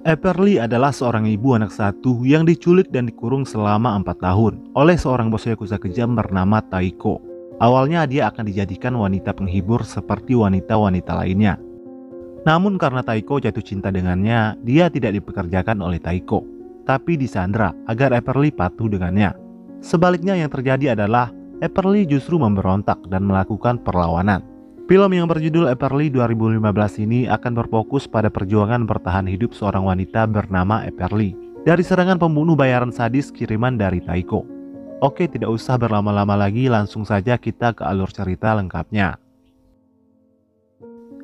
Epperly adalah seorang ibu anak satu yang diculik dan dikurung selama 4 tahun oleh seorang bos yakuza kejam bernama Taiko. Awalnya dia akan dijadikan wanita penghibur seperti wanita-wanita lainnya. Namun karena Taiko jatuh cinta dengannya, dia tidak dipekerjakan oleh Taiko, tapi disandra agar Epperly patuh dengannya. Sebaliknya yang terjadi adalah Epperly justru memberontak dan melakukan perlawanan. Film yang berjudul Epperly 2015 ini akan berfokus pada perjuangan bertahan hidup seorang wanita bernama Epperly dari serangan pembunuh bayaran sadis kiriman dari Taiko. Oke, tidak usah berlama-lama lagi, langsung saja kita ke alur cerita lengkapnya.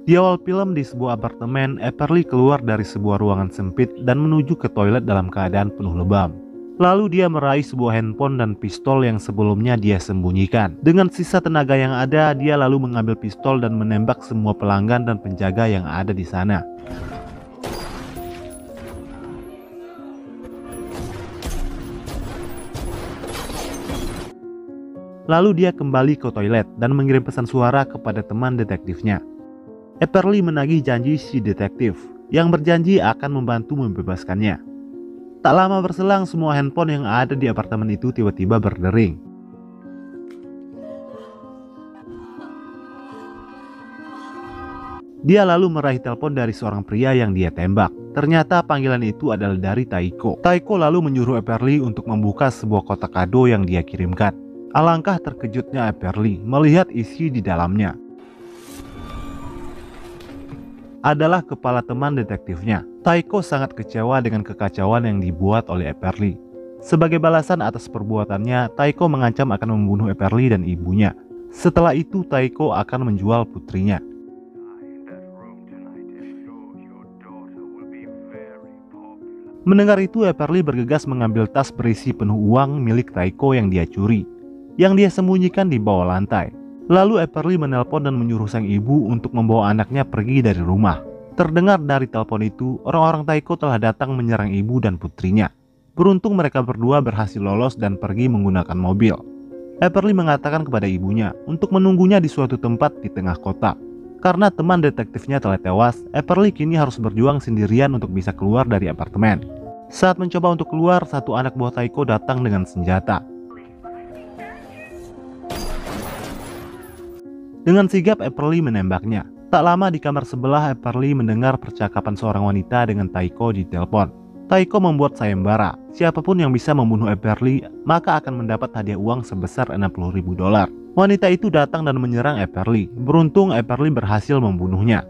Di awal film, di sebuah apartemen, Epperly keluar dari sebuah ruangan sempit dan menuju ke toilet dalam keadaan penuh lebam. Lalu dia meraih sebuah handphone dan pistol yang sebelumnya dia sembunyikan. Dengan sisa tenaga yang ada, dia lalu mengambil pistol dan menembak semua pelanggan dan penjaga yang ada di sana. Lalu dia kembali ke toilet dan mengirim pesan suara kepada teman detektifnya. Epperly menagih janji si detektif yang berjanji akan membantu membebaskannya. Tak lama berselang, semua handphone yang ada di apartemen itu tiba-tiba berdering. Dia lalu meraih telepon dari seorang pria yang dia tembak. Ternyata panggilan itu adalah dari Taiko. Taiko lalu menyuruh Epperly untuk membuka sebuah kotak kado yang dia kirimkan. Alangkah terkejutnya Epperly melihat isi di dalamnya adalah kepala teman detektifnya. Taiko sangat kecewa dengan kekacauan yang dibuat oleh Epperly. Sebagai balasan atas perbuatannya, Taiko mengancam akan membunuh Epperly dan ibunya. Setelah itu, Taiko akan menjual putrinya. Mendengar itu, Epperly bergegas mengambil tas berisi penuh uang milik Taiko yang dia curi, yang dia sembunyikan di bawah lantai. Lalu Epperly menelpon dan menyuruh sang ibu untuk membawa anaknya pergi dari rumah. Terdengar dari telepon itu, orang-orang Taiko telah datang menyerang ibu dan putrinya. Beruntung mereka berdua berhasil lolos dan pergi menggunakan mobil. Epperly mengatakan kepada ibunya untuk menunggunya di suatu tempat di tengah kota. Karena teman detektifnya telah tewas, Epperly kini harus berjuang sendirian untuk bisa keluar dari apartemen. Saat mencoba untuk keluar, satu anak buah Taiko datang dengan senjata. Dengan sigap Epperly menembaknya. Tak lama di kamar sebelah, Epperly mendengar percakapan seorang wanita dengan Taiko di telepon. Taiko membuat sayembara. Siapapun yang bisa membunuh Epperly maka akan mendapat hadiah uang sebesar $60.000. Wanita itu datang dan menyerang Epperly. Beruntung Epperly berhasil membunuhnya.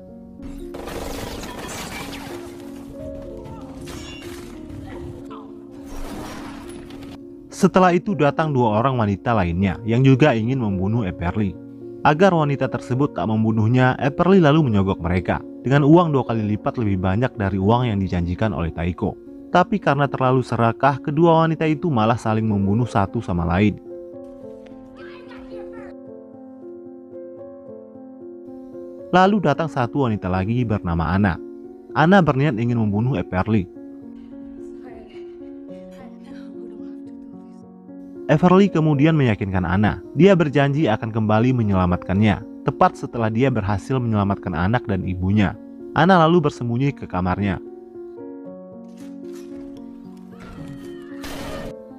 Setelah itu datang dua orang wanita lainnya yang juga ingin membunuh Epperly. Agar wanita tersebut tak membunuhnya, Epperly lalu menyogok mereka dengan uang 2 kali lipat lebih banyak dari uang yang dijanjikan oleh Taiko. Tapi karena terlalu serakah, kedua wanita itu malah saling membunuh satu sama lain. Lalu datang satu wanita lagi bernama Anna. Anna berniat ingin membunuh Epperly. Epperly kemudian meyakinkan Anna. Dia berjanji akan kembali menyelamatkannya, tepat setelah dia berhasil menyelamatkan anak dan ibunya. Anna lalu bersembunyi ke kamarnya.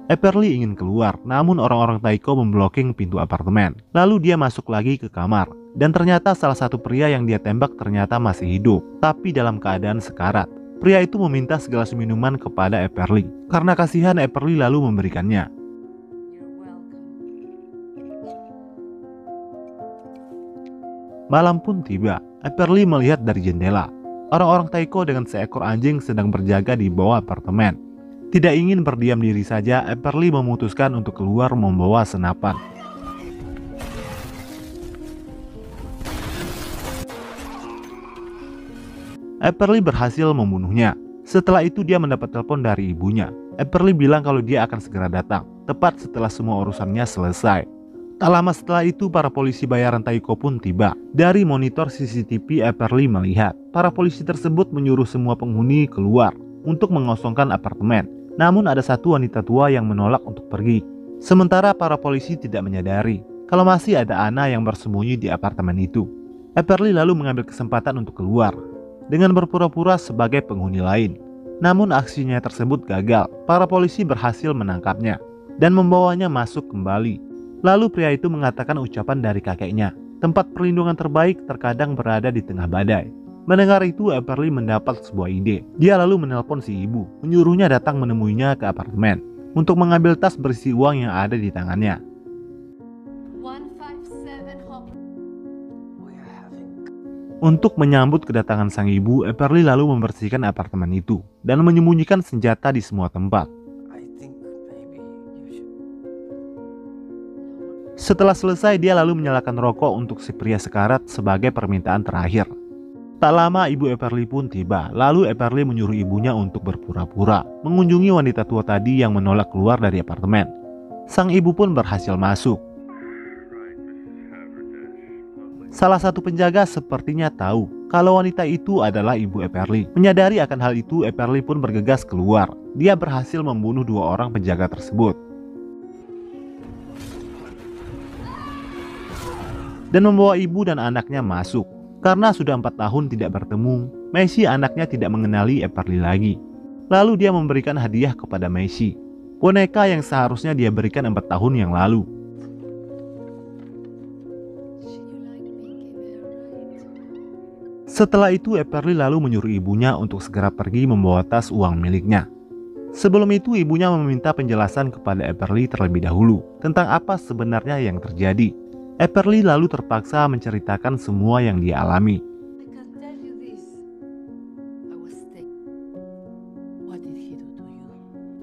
Epperly ingin keluar, namun orang-orang Taiko memblokking pintu apartemen. Lalu dia masuk lagi ke kamar, dan ternyata salah satu pria yang dia tembak ternyata masih hidup, tapi dalam keadaan sekarat. Pria itu meminta segelas minuman kepada Epperly. Karena kasihan, Epperly lalu memberikannya. Malam pun tiba. Epperly melihat dari jendela. Orang-orang Taiko dengan seekor anjing sedang berjaga di bawah apartemen. Tidak ingin berdiam diri saja, Epperly memutuskan untuk keluar membawa senapan. Epperly berhasil membunuhnya. Setelah itu dia mendapat telepon dari ibunya. Epperly bilang kalau dia akan segera datang, tepat setelah semua urusannya selesai. Tak lama setelah itu, para polisi bayaran Taiko pun tiba. Dari monitor CCTV, Epperly melihat para polisi tersebut menyuruh semua penghuni keluar untuk mengosongkan apartemen. Namun ada satu wanita tua yang menolak untuk pergi. Sementara para polisi tidak menyadari kalau masih ada Anna yang bersembunyi di apartemen itu. Epperly lalu mengambil kesempatan untuk keluar dengan berpura-pura sebagai penghuni lain. Namun aksinya tersebut gagal. Para polisi berhasil menangkapnya dan membawanya masuk kembali. Lalu pria itu mengatakan ucapan dari kakeknya, tempat perlindungan terbaik terkadang berada di tengah badai. Mendengar itu, Everly mendapat sebuah ide. Dia lalu menelpon si ibu, menyuruhnya datang menemuinya ke apartemen untuk mengambil tas berisi uang yang ada di tangannya. Untuk menyambut kedatangan sang ibu, Everly lalu membersihkan apartemen itu dan menyembunyikan senjata di semua tempat. Setelah selesai, dia lalu menyalakan rokok untuk si pria sekarat sebagai permintaan terakhir. Tak lama ibu Everly pun tiba. Lalu Everly menyuruh ibunya untuk berpura-pura mengunjungi wanita tua tadi yang menolak keluar dari apartemen. Sang ibu pun berhasil masuk. Salah satu penjaga sepertinya tahu kalau wanita itu adalah ibu Everly. Menyadari akan hal itu, Everly pun bergegas keluar. Dia berhasil membunuh 2 orang penjaga tersebut dan membawa ibu dan anaknya masuk. Karena sudah 4 tahun tidak bertemu, Messi anaknya tidak mengenali Everly lagi. Lalu dia memberikan hadiah kepada Messi, boneka yang seharusnya dia berikan 4 tahun yang lalu. Setelah itu, Everly lalu menyuruh ibunya untuk segera pergi membawa tas uang miliknya. Sebelum itu, ibunya meminta penjelasan kepada Everly terlebih dahulu tentang apa sebenarnya yang terjadi. Everly lalu terpaksa menceritakan semua yang dia alami.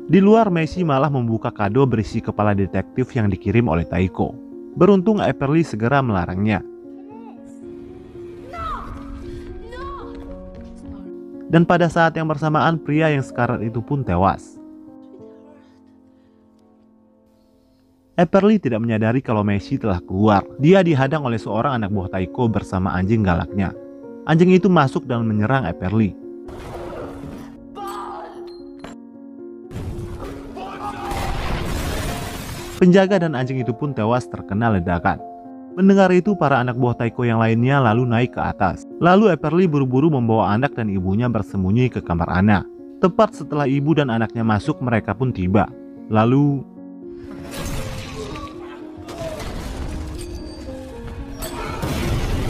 Di luar, Messi malah membuka kado berisi kepala detektif yang dikirim oleh Taiko. Beruntung Everly segera melarangnya. Dan pada saat yang bersamaan, pria yang sekarat itu pun tewas. Everly tidak menyadari kalau Messi telah keluar. Dia dihadang oleh seorang anak buah Taiko bersama anjing galaknya. Anjing itu masuk dan menyerang Everly. Penjaga dan anjing itu pun tewas terkena ledakan. Mendengar itu, para anak buah Taiko yang lainnya lalu naik ke atas. Lalu Everly buru-buru membawa anak dan ibunya bersembunyi ke kamar Anna. Tepat setelah ibu dan anaknya masuk, mereka pun tiba. Lalu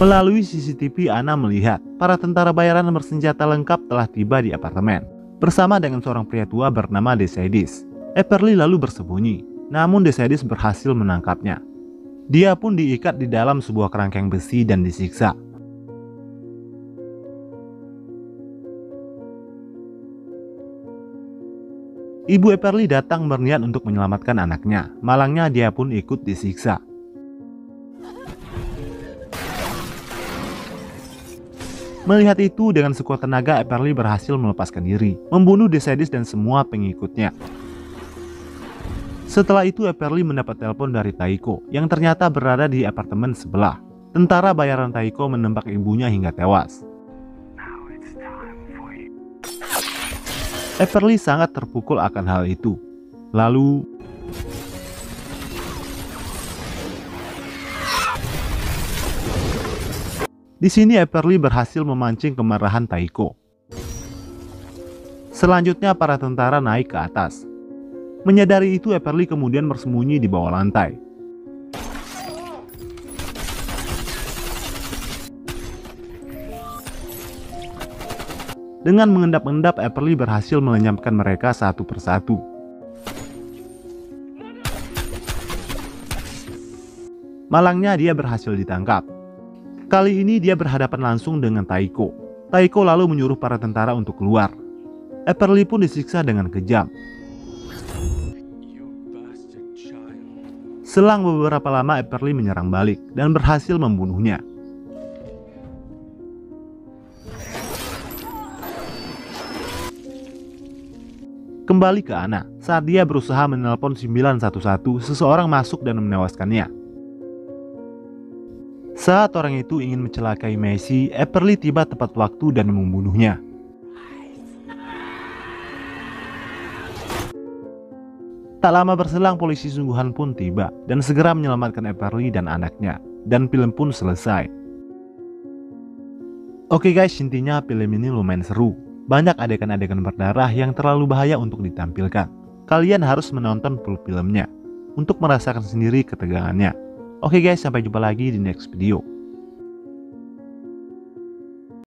melalui CCTV, Anna melihat para tentara bayaran bersenjata lengkap telah tiba di apartemen bersama dengan seorang pria tua bernama Decidis. Everly lalu bersembunyi, namun Decidis berhasil menangkapnya. Dia pun diikat di dalam sebuah kerangkeng besi dan disiksa. Ibu Everly datang berniat untuk menyelamatkan anaknya. Malangnya dia pun ikut disiksa. Melihat itu, dengan sekuat tenaga Everly berhasil melepaskan diri, membunuh Decidis dan semua pengikutnya. Setelah itu, Everly mendapat telepon dari Taiko yang ternyata berada di apartemen sebelah. Tentara bayaran Taiko menembak ibunya hingga tewas. Everly sangat terpukul akan hal itu. Lalu di sini Everly berhasil memancing kemarahan Taiko. Selanjutnya para tentara naik ke atas. Menyadari itu, Everly kemudian bersembunyi di bawah lantai. Dengan mengendap-endap, Everly berhasil melenyapkan mereka satu persatu. Malangnya dia berhasil ditangkap. Kali ini dia berhadapan langsung dengan Taiko. Taiko lalu menyuruh para tentara untuk keluar. Everly pun disiksa dengan kejam. Selang beberapa lama, Everly menyerang balik dan berhasil membunuhnya. Kembali ke Anna, saat dia berusaha menelpon 911, seseorang masuk dan menewaskannya. Saat orang itu ingin mencelakai Messi, Everly tiba tepat waktu dan membunuhnya. Tak lama berselang, polisi sungguhan pun tiba dan segera menyelamatkan Everly dan anaknya, dan film pun selesai. Oke guys, intinya film ini lumayan seru. Banyak adegan-adegan berdarah yang terlalu bahaya untuk ditampilkan. Kalian harus menonton full filmnya untuk merasakan sendiri ketegangannya. Oke guys, sampai jumpa lagi di next video.